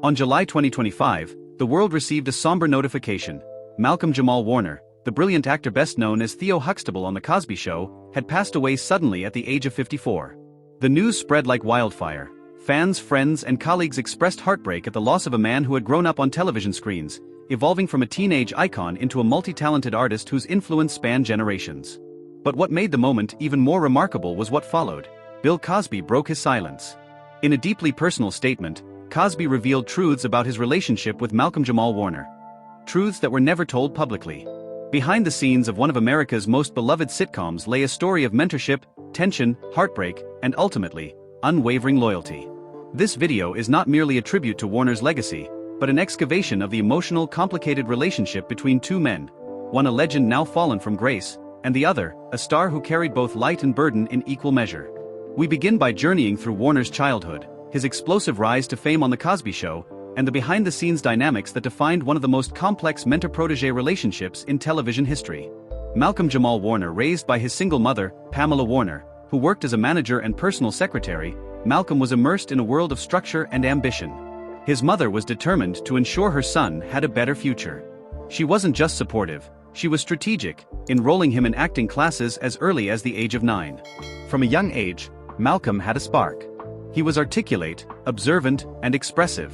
On July 2025, the world received a somber notification. Malcolm-Jamal Warner, the brilliant actor best known as Theo Huxtable on The Cosby Show, had passed away suddenly at the age of 54. The news spread like wildfire. Fans, friends, and colleagues expressed heartbreak at the loss of a man who had grown up on television screens, evolving from a teenage icon into a multi-talented artist whose influence spanned generations. But what made the moment even more remarkable was what followed. Bill Cosby broke his silence. In a deeply personal statement, Cosby revealed truths about his relationship with Malcolm-Jamal Warner. Truths that were never told publicly. Behind the scenes of one of America's most beloved sitcoms lay a story of mentorship, tension, heartbreak, and ultimately, unwavering loyalty. This video is not merely a tribute to Warner's legacy, but an excavation of the emotional, complicated relationship between two men, one a legend now fallen from grace, and the other, a star who carried both light and burden in equal measure. We begin by journeying through Warner's childhood, his explosive rise to fame on The Cosby Show, and the behind-the-scenes dynamics that defined one of the most complex mentor-protege relationships in television history. Malcolm-Jamal Warner, raised by his single mother, Pamela Warner, who worked as a manager and personal secretary, Malcolm was immersed in a world of structure and ambition. His mother was determined to ensure her son had a better future. She wasn't just supportive, she was strategic, enrolling him in acting classes as early as the age of 9. From a young age, Malcolm had a spark. He was articulate, observant, and expressive.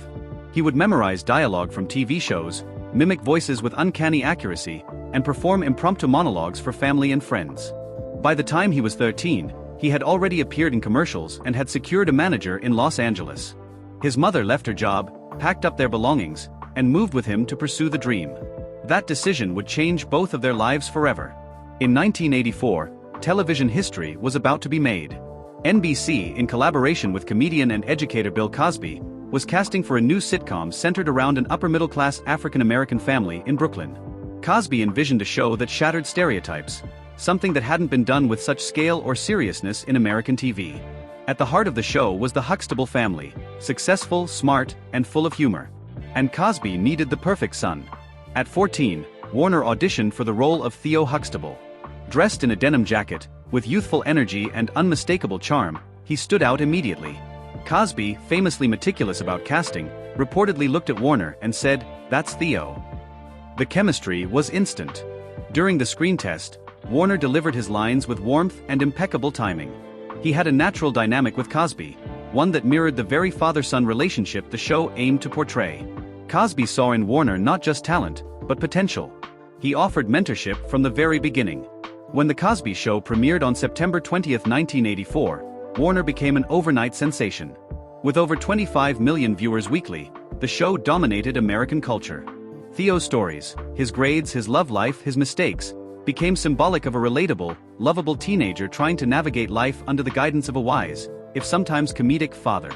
He would memorize dialogue from TV shows, mimic voices with uncanny accuracy, and perform impromptu monologues for family and friends. By the time he was 13, he had already appeared in commercials and had secured a manager in Los Angeles. His mother left her job, packed up their belongings, and moved with him to pursue the dream. That decision would change both of their lives forever. In 1984, television history was about to be made. NBC, in collaboration with comedian and educator Bill Cosby, was casting for a new sitcom centered around an upper-middle-class African-American family in Brooklyn. Cosby envisioned a show that shattered stereotypes, something that hadn't been done with such scale or seriousness in American TV. At the heart of the show was the Huxtable family, successful, smart, and full of humor. And Cosby needed the perfect son. At 14, Warner auditioned for the role of Theo Huxtable. Dressed in a denim jacket, with youthful energy and unmistakable charm, he stood out immediately. Cosby, famously meticulous about casting, reportedly looked at Warner and said, "That's Theo." The chemistry was instant. During the screen test, Warner delivered his lines with warmth and impeccable timing. He had a natural dynamic with Cosby, one that mirrored the very father-son relationship the show aimed to portray. Cosby saw in Warner not just talent, but potential. He offered mentorship from the very beginning. When The Cosby Show premiered on September 20, 1984, Warner became an overnight sensation. With over 25 million viewers weekly, the show dominated American culture. Theo's stories, his grades, his love life, his mistakes, became symbolic of a relatable, lovable teenager trying to navigate life under the guidance of a wise, if sometimes comedic, father.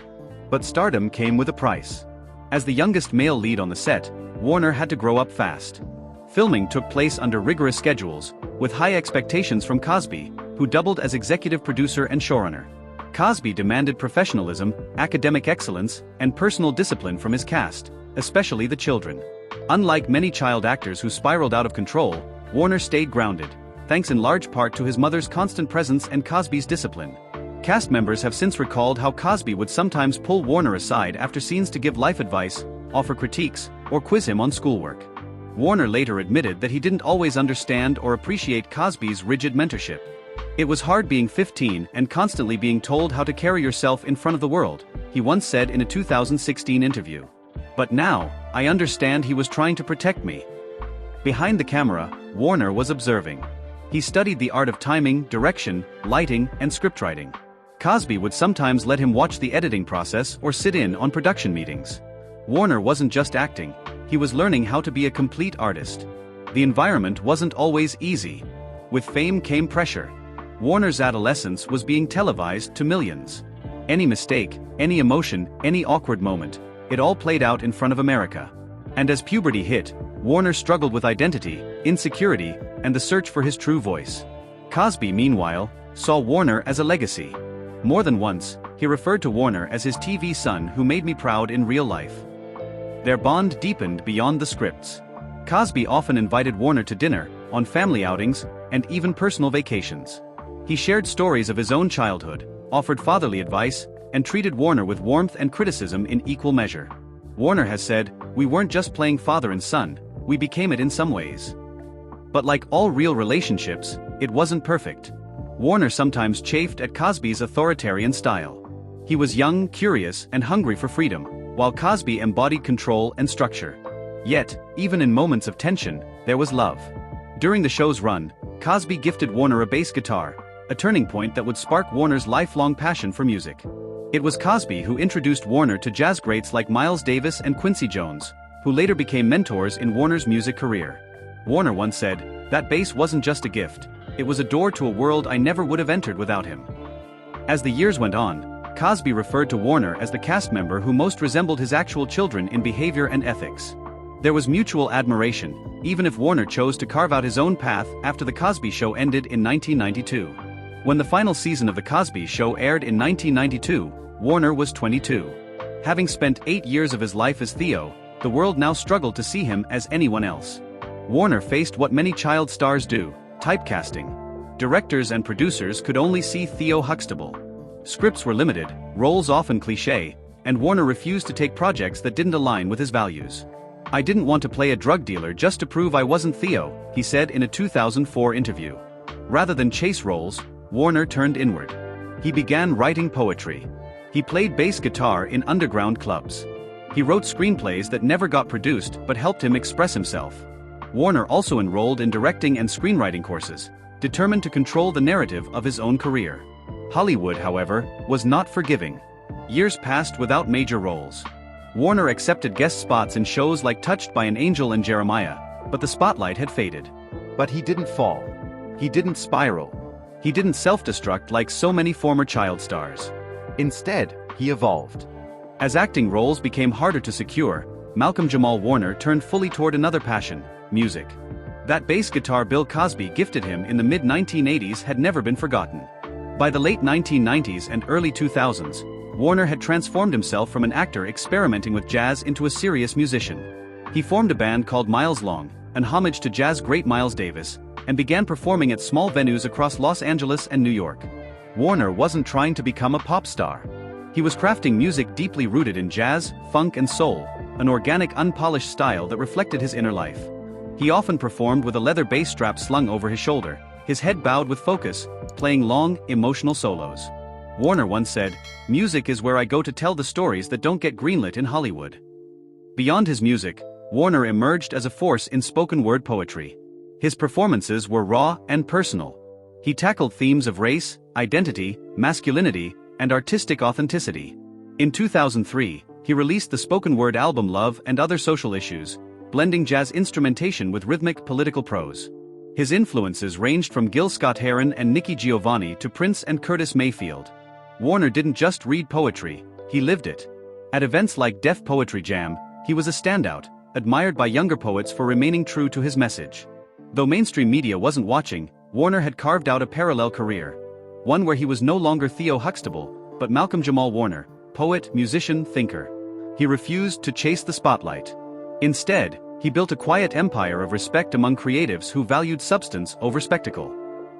But stardom came with a price. As the youngest male lead on the set, Warner had to grow up fast. Filming took place under rigorous schedules, with high expectations from Cosby, who doubled as executive producer and showrunner. Cosby demanded professionalism, academic excellence, and personal discipline from his cast, especially the children. Unlike many child actors who spiraled out of control, Warner stayed grounded, thanks in large part to his mother's constant presence and Cosby's discipline. Cast members have since recalled how Cosby would sometimes pull Warner aside after scenes to give life advice, offer critiques, or quiz him on schoolwork. Warner later admitted that he didn't always understand or appreciate Cosby's rigid mentorship. "It was hard being 15 and constantly being told how to carry yourself in front of the world," he once said in a 2016 interview. "But now, I understand he was trying to protect me." Behind the camera, Warner was observing. He studied the art of timing, direction, lighting, and scriptwriting. Cosby would sometimes let him watch the editing process or sit in on production meetings. Warner wasn't just acting, he was learning how to be a complete artist. The environment wasn't always easy. With fame came pressure. Warner's adolescence was being televised to millions. Any mistake, any emotion, any awkward moment, it all played out in front of America. And as puberty hit, Warner struggled with identity, insecurity, and the search for his true voice. Cosby, meanwhile, saw Warner as a legacy. More than once, he referred to Warner as his TV son who made me proud in real life. Their bond deepened beyond the scripts. Cosby often invited Warner to dinner, on family outings, and even personal vacations. He shared stories of his own childhood, offered fatherly advice, and treated Warner with warmth and criticism in equal measure. Warner has said, "We weren't just playing father and son, we became it in some ways." But like all real relationships, it wasn't perfect. Warner sometimes chafed at Cosby's authoritarian style. He was young, curious, and hungry for freedom, while Cosby embodied control and structure. Yet, even in moments of tension, there was love. During the show's run, Cosby gifted Warner a bass guitar, a turning point that would spark Warner's lifelong passion for music. It was Cosby who introduced Warner to jazz greats like Miles Davis and Quincy Jones, who later became mentors in Warner's music career. Warner once said, "That bass wasn't just a gift, it was a door to a world I never would have entered without him." As the years went on, Cosby referred to Warner as the cast member who most resembled his actual children in behavior and ethics. There was mutual admiration, even if Warner chose to carve out his own path after The Cosby Show ended in 1992. When the final season of The Cosby Show aired in 1992, Warner was 22. Having spent 8 years of his life as Theo, the world now struggled to see him as anyone else. Warner faced what many child stars do: typecasting. Directors and producers could only see Theo Huxtable. Scripts were limited, roles often cliché, and Warner refused to take projects that didn't align with his values. "I didn't want to play a drug dealer just to prove I wasn't Theo," he said in a 2004 interview. Rather than chase roles, Warner turned inward. He began writing poetry. He played bass guitar in underground clubs. He wrote screenplays that never got produced but helped him express himself. Warner also enrolled in directing and screenwriting courses, determined to control the narrative of his own career. Hollywood, however, was not forgiving. Years passed without major roles. Warner accepted guest spots in shows like Touched by an Angel and Jeremiah, but the spotlight had faded. But he didn't fall. He didn't spiral. He didn't self-destruct like so many former child stars. Instead, he evolved. As acting roles became harder to secure, Malcolm-Jamal Warner turned fully toward another passion: music. That bass guitar Bill Cosby gifted him in the mid-1980s had never been forgotten. By the late 1990s and early 2000s, Warner had transformed himself from an actor experimenting with jazz into a serious musician. He formed a band called Miles Long, an homage to jazz great Miles Davis, and began performing at small venues across Los Angeles and New York. Warner wasn't trying to become a pop star. He was crafting music deeply rooted in jazz, funk and soul, an organic, unpolished style that reflected his inner life. He often performed with a leather bass strap slung over his shoulder, his head bowed with focus, playing long, emotional solos. Warner once said, "Music is where I go to tell the stories that don't get greenlit in Hollywood." Beyond his music, Warner emerged as a force in spoken word poetry. His performances were raw and personal. He tackled themes of race, identity, masculinity, and artistic authenticity. In 2003, he released the spoken word album Love and Other Social Issues, blending jazz instrumentation with rhythmic political prose. His influences ranged from Gil Scott-Heron and Nikki Giovanni to Prince and Curtis Mayfield. Warner didn't just read poetry, he lived it. At events like Def Poetry Jam, he was a standout, admired by younger poets for remaining true to his message. Though mainstream media wasn't watching, Warner had carved out a parallel career. One where he was no longer Theo Huxtable, but Malcolm-Jamal Warner, poet, musician, thinker. He refused to chase the spotlight. Instead, he built a quiet empire of respect among creatives who valued substance over spectacle.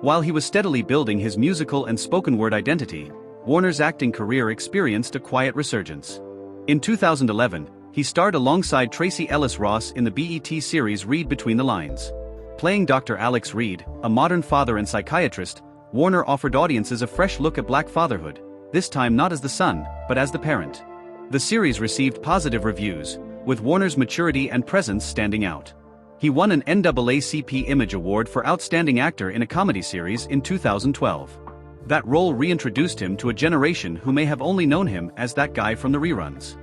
While he was steadily building his musical and spoken word identity, Warner's acting career experienced a quiet resurgence. In 2011, he starred alongside Tracee Ellis Ross in the BET series Read Between the Lines. Playing Dr. Alex Reed, a modern father and psychiatrist, Warner offered audiences a fresh look at Black fatherhood, this time not as the son, but as the parent. The series received positive reviews, with Warner's maturity and presence standing out. He won an NAACP Image Award for Outstanding Actor in a Comedy Series in 2012. That role reintroduced him to a generation who may have only known him as that guy from the reruns.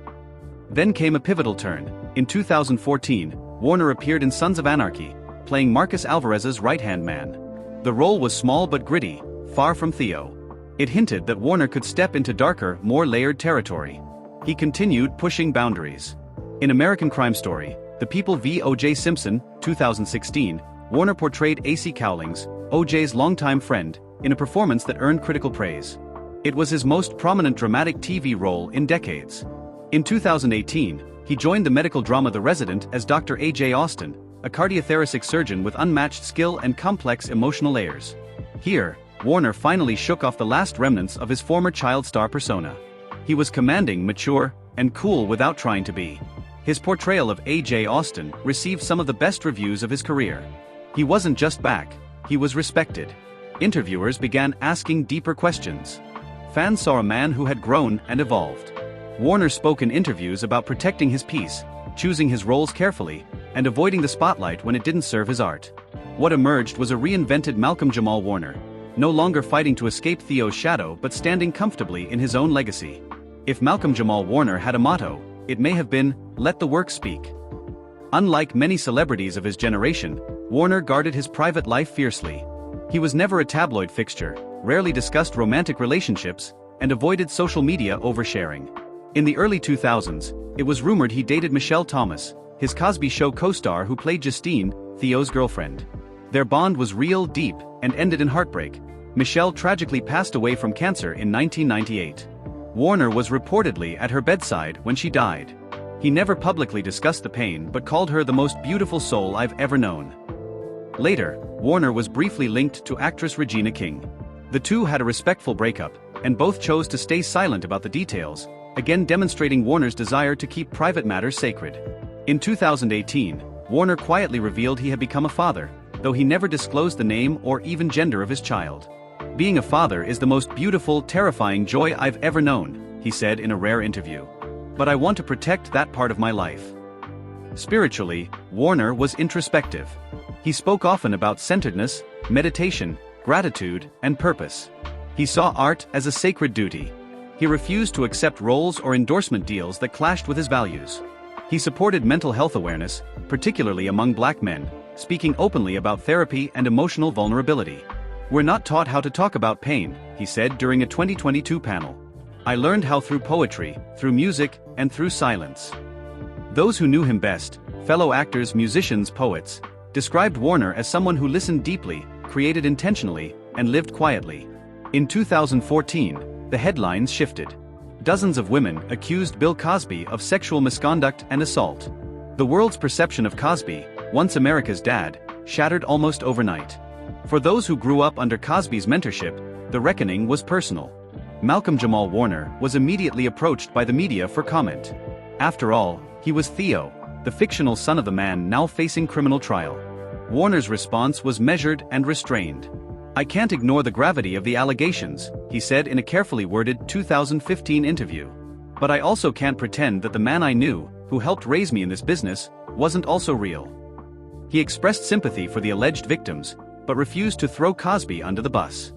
Then came a pivotal turn. In 2014, Warner appeared in Sons of Anarchy, playing Marcus Alvarez's right-hand man. The role was small but gritty, far from Theo. It hinted that Warner could step into darker, more layered territory. He continued pushing boundaries. In American Crime Story, The People v. O.J. Simpson, 2016, Warner portrayed A.C. Cowlings, O.J.'s longtime friend, in a performance that earned critical praise. It was his most prominent dramatic TV role in decades. In 2018, he joined the medical drama The Resident as Dr. A.J. Austin, a cardiothoracic surgeon with unmatched skill and complex emotional layers. Here, Warner finally shook off the last remnants of his former child star persona. He was commanding, mature, and cool without trying to be. His portrayal of A.J. Austin received some of the best reviews of his career. He wasn't just back, he was respected. Interviewers began asking deeper questions. Fans saw a man who had grown and evolved. Warner spoke in interviews about protecting his peace, choosing his roles carefully, and avoiding the spotlight when it didn't serve his art. What emerged was a reinvented Malcolm-Jamal Warner, no longer fighting to escape Theo's shadow but standing comfortably in his own legacy. If Malcolm-Jamal Warner had a motto, it may have been, "Let the work speak." Unlike many celebrities of his generation, Warner guarded his private life fiercely. He was never a tabloid fixture, rarely discussed romantic relationships, and avoided social media oversharing. In the early 2000s, it was rumored he dated Michelle Thomas, his Cosby Show co-star who played Justine, Theo's girlfriend. Their bond was real, deep, and ended in heartbreak. Michelle tragically passed away from cancer in 1998. Warner was reportedly at her bedside when she died. He never publicly discussed the pain but called her the most beautiful soul I've ever known. Later, Warner was briefly linked to actress Regina King. The two had a respectful breakup, and both chose to stay silent about the details, again demonstrating Warner's desire to keep private matters sacred. In 2018, Warner quietly revealed he had become a father, though he never disclosed the name or even gender of his child. "Being a father is the most beautiful, terrifying joy I've ever known," he said in a rare interview. "But I want to protect that part of my life." Spiritually, Warner was introspective. He spoke often about centeredness, meditation, gratitude, and purpose. He saw art as a sacred duty. He refused to accept roles or endorsement deals that clashed with his values. He supported mental health awareness, particularly among Black men, speaking openly about therapy and emotional vulnerability. "We're not taught how to talk about pain," he said during a 2022 panel. "I learned how through poetry, through music, and through silence." Those who knew him best, fellow actors, musicians, poets, described Warner as someone who listened deeply, created intentionally, and lived quietly. In 2014, the headlines shifted. Dozens of women accused Bill Cosby of sexual misconduct and assault. The world's perception of Cosby, once America's dad, shattered almost overnight. For those who grew up under Cosby's mentorship, the reckoning was personal. Malcolm-Jamal Warner was immediately approached by the media for comment. After all, he was Theo, the fictional son of the man now facing criminal trial. Warner's response was measured and restrained. "I can't ignore the gravity of the allegations," he said in a carefully worded 2015 interview. "But I also can't pretend that the man I knew, who helped raise me in this business, wasn't also real." He expressed sympathy for the alleged victims, but refused to throw Cosby under the bus.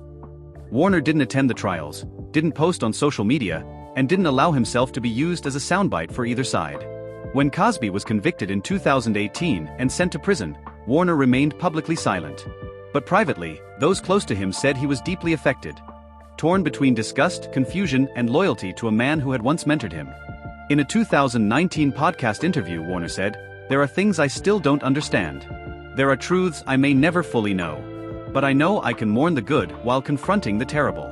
Warner didn't attend the trials, didn't post on social media, and didn't allow himself to be used as a soundbite for either side. When Cosby was convicted in 2018 and sent to prison, Warner remained publicly silent. But privately, those close to him said he was deeply affected. Torn between disgust, confusion, and loyalty to a man who had once mentored him. In a 2019 podcast interview, Warner said, "There are things I still don't understand. There are truths I may never fully know. But I know I can mourn the good while confronting the terrible."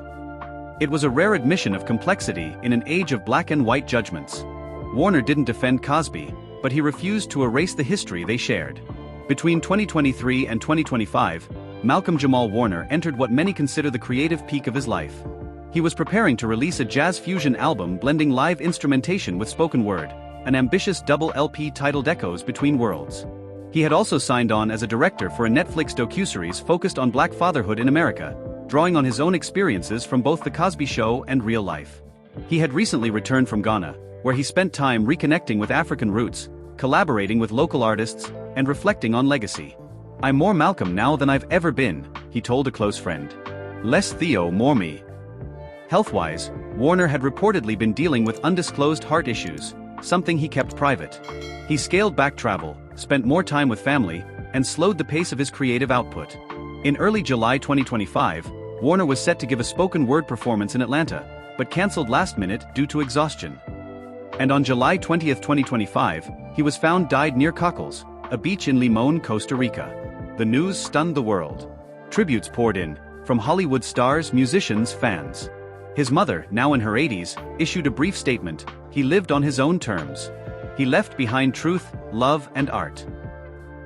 It was a rare admission of complexity in an age of black and white judgments. Warner didn't defend Cosby, but he refused to erase the history they shared. Between 2023 and 2025, Malcolm-Jamal Warner entered what many consider the creative peak of his life. He was preparing to release a jazz fusion album blending live instrumentation with spoken word, an ambitious double LP titled Echoes Between Worlds. He had also signed on as a director for a Netflix docuseries focused on Black fatherhood in America, drawing on his own experiences from both The Cosby Show and real life. He had recently returned from Ghana, where he spent time reconnecting with African roots, collaborating with local artists, and reflecting on legacy. "I'm more Malcolm now than I've ever been," he told a close friend. "Less Theo, more me." Health-wise, Warner had reportedly been dealing with undisclosed heart issues, something he kept private. He scaled back travel, spent more time with family, and slowed the pace of his creative output. In early July 2025, Warner was set to give a spoken word performance in Atlanta, but canceled last minute due to exhaustion. And on July 20, 2025, he was found dead near Cockles, a beach in Limon, Costa Rica. The news stunned the world. Tributes poured in, from Hollywood stars, musicians, fans. His mother, now in her 80s, issued a brief statement: he lived on his own terms. He left behind truth, love, and art.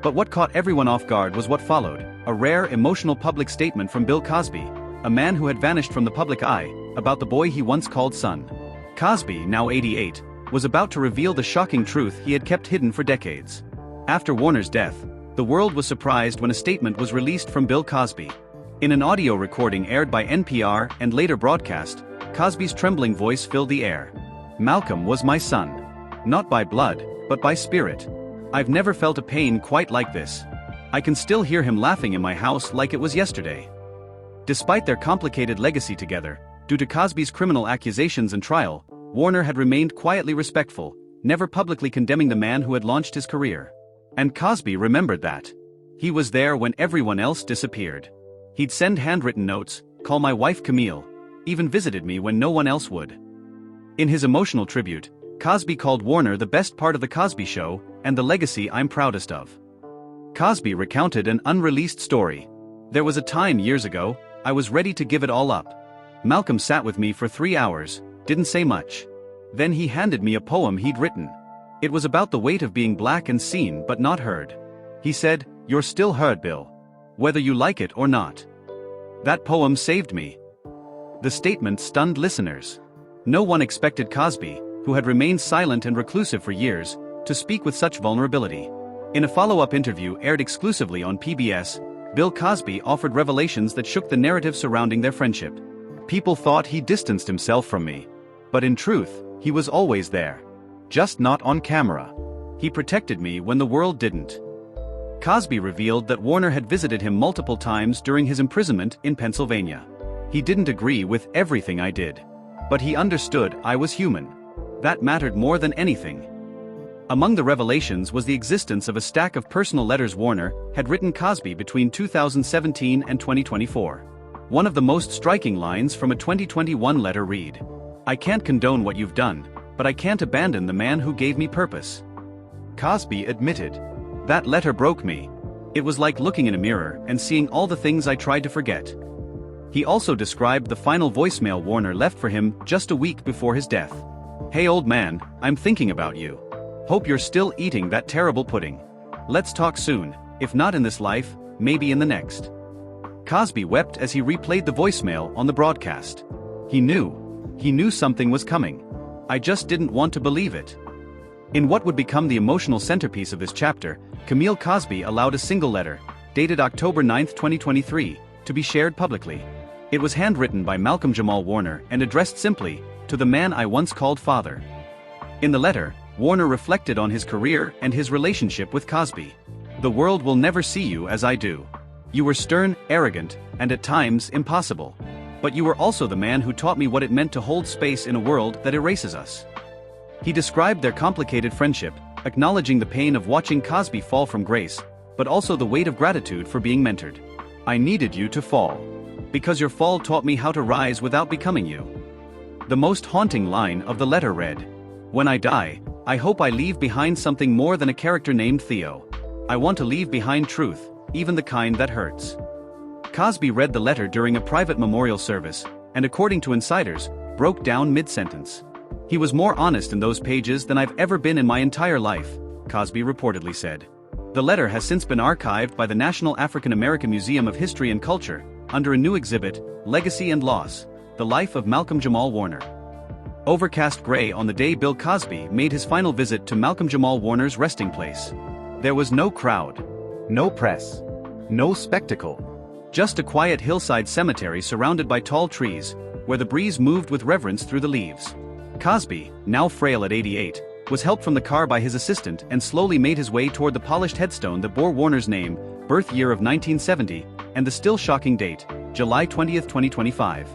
But what caught everyone off guard was what followed, a rare, emotional public statement from Bill Cosby, a man who had vanished from the public eye, about the boy he once called son. Cosby, now 88, was about to reveal the shocking truth he had kept hidden for decades. After Warner's death, the world was surprised when a statement was released from Bill Cosby. In an audio recording aired by NPR and later broadcast, Cosby's trembling voice filled the air. "Malcolm was my son. Not by blood, but by spirit. I've never felt a pain quite like this. I can still hear him laughing in my house like it was yesterday." Despite their complicated legacy together, due to Cosby's criminal accusations and trial, Warner had remained quietly respectful, never publicly condemning the man who had launched his career. And Cosby remembered that. He was there when everyone else disappeared. He'd send handwritten notes, call my wife Camille, even visited me when no one else would. In his emotional tribute, Cosby called Warner the best part of the Cosby Show and the legacy I'm proudest of. Cosby recounted an unreleased story. "There was a time years ago, I was ready to give it all up. Malcolm sat with me for 3 hours, didn't say much. Then he handed me a poem he'd written. It was about the weight of being black and seen but not heard. He said, 'You're still heard, Bill. Whether you like it or not.' That poem saved me." The statement stunned listeners. No one expected Cosby, who had remained silent and reclusive for years, to speak with such vulnerability. In a follow-up interview aired exclusively on PBS, Bill Cosby offered revelations that shook the narrative surrounding their friendship. "People thought he distanced himself from me. But in truth, he was always there. Just not on camera. He protected me when the world didn't." Cosby revealed that Warner had visited him multiple times during his imprisonment in Pennsylvania. "He didn't agree with everything I did. But he understood I was human. That mattered more than anything." Among the revelations was the existence of a stack of personal letters Warner had written Cosby between 2017 and 2024. One of the most striking lines from a 2021 letter read, "I can't condone what you've done, but I can't abandon the man who gave me purpose." Cosby admitted, "That letter broke me. It was like looking in a mirror and seeing all the things I tried to forget." He also described the final voicemail Warner left for him just a week before his death. "Hey old man, I'm thinking about you. Hope you're still eating that terrible pudding. Let's talk soon, if not in this life, maybe in the next." Cosby wept as he replayed the voicemail on the broadcast. He knew something was coming. "I just didn't want to believe it." In what would become the emotional centerpiece of this chapter, Camille Cosby allowed a single letter, dated October 9, 2023, to be shared publicly. It was handwritten by Malcolm-Jamal Warner and addressed simply, "To the man I once called father." In the letter, Warner reflected on his career and his relationship with Cosby. "The world will never see you as I do. You were stern, arrogant, and at times impossible. But you were also the man who taught me what it meant to hold space in a world that erases us." He described their complicated friendship, acknowledging the pain of watching Cosby fall from grace, but also the weight of gratitude for being mentored. "I needed you to fall. Because your fall taught me how to rise without becoming you." The most haunting line of the letter read, "When I die, I hope I leave behind something more than a character named Theo. I want to leave behind truth, even the kind that hurts." Cosby read the letter during a private memorial service, and according to insiders, broke down mid-sentence. "He was more honest in those pages than I've ever been in my entire life," Cosby reportedly said. The letter has since been archived by the National African American Museum of History and Culture, under a new exhibit, Legacy and Loss, The Life of Malcolm-Jamal Warner. Overcast gray on the day Bill Cosby made his final visit to Malcolm-Jamal Warner's resting place. There was no crowd, no press, no spectacle. Just a quiet hillside cemetery surrounded by tall trees, where the breeze moved with reverence through the leaves. Cosby, now frail at 88, was helped from the car by his assistant and slowly made his way toward the polished headstone that bore Warner's name, birth year of 1970, and the still shocking date, July 20, 2025.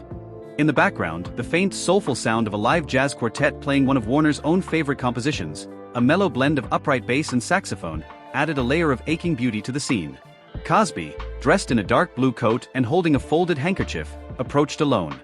In the background, the faint, soulful sound of a live jazz quartet playing one of Warner's own favorite compositions, a mellow blend of upright bass and saxophone, added a layer of aching beauty to the scene. Cosby, dressed in a dark blue coat and holding a folded handkerchief, approached alone.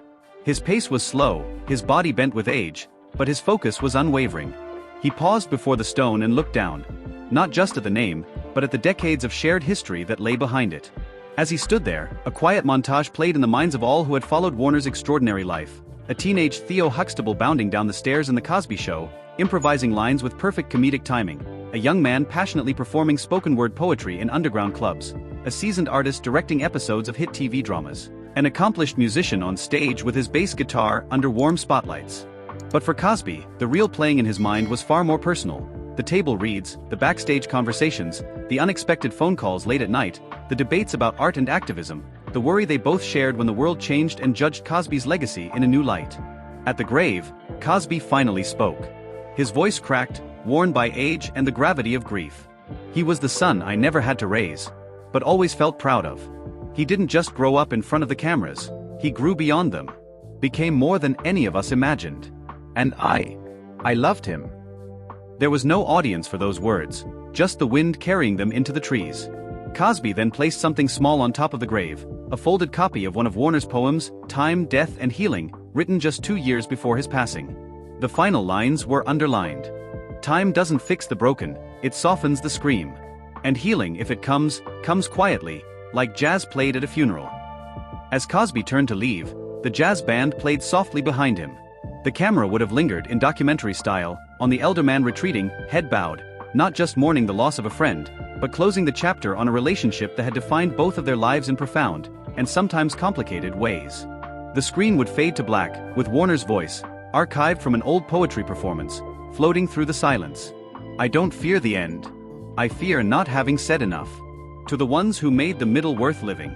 His pace was slow, his body bent with age, but his focus was unwavering. He paused before the stone and looked down, not just at the name, but at the decades of shared history that lay behind it. As he stood there, a quiet montage played in the minds of all who had followed Warner's extraordinary life. A teenage Theo Huxtable bounding down the stairs in The Cosby Show, improvising lines with perfect comedic timing. A young man passionately performing spoken-word poetry in underground clubs. A seasoned artist directing episodes of hit TV dramas. An accomplished musician on stage with his bass guitar under warm spotlights. But for Cosby, the real playing in his mind was far more personal. The table reads, the backstage conversations, the unexpected phone calls late at night, the debates about art and activism, the worry they both shared when the world changed and judged Cosby's legacy in a new light. At the grave, Cosby finally spoke. His voice cracked, worn by age and the gravity of grief. He was the son I never had to raise, but always felt proud of. He didn't just grow up in front of the cameras, he grew beyond them. Became more than any of us imagined. And I loved him. There was no audience for those words, just the wind carrying them into the trees. Cosby then placed something small on top of the grave, a folded copy of one of Warner's poems, Time, Death and Healing, written just 2 years before his passing. The final lines were underlined. Time doesn't fix the broken, it softens the scream. And healing, if it comes quietly, like jazz played at a funeral. As Cosby turned to leave, the jazz band played softly behind him. The camera would have lingered in documentary style, on the elder man retreating, head bowed, not just mourning the loss of a friend, but closing the chapter on a relationship that had defined both of their lives in profound, and sometimes complicated ways. The screen would fade to black, with Warner's voice, archived from an old poetry performance, floating through the silence. I don't fear the end. I fear not having said enough. To the ones who made the middle worth living.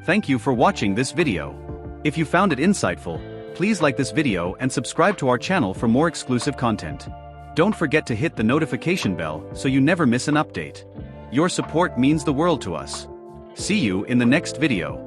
Thank you for watching this video. If you found it insightful, please like this video and subscribe to our channel for more exclusive content. Don't forget to hit the notification bell so you never miss an update. Your support means the world to us. See you in the next video.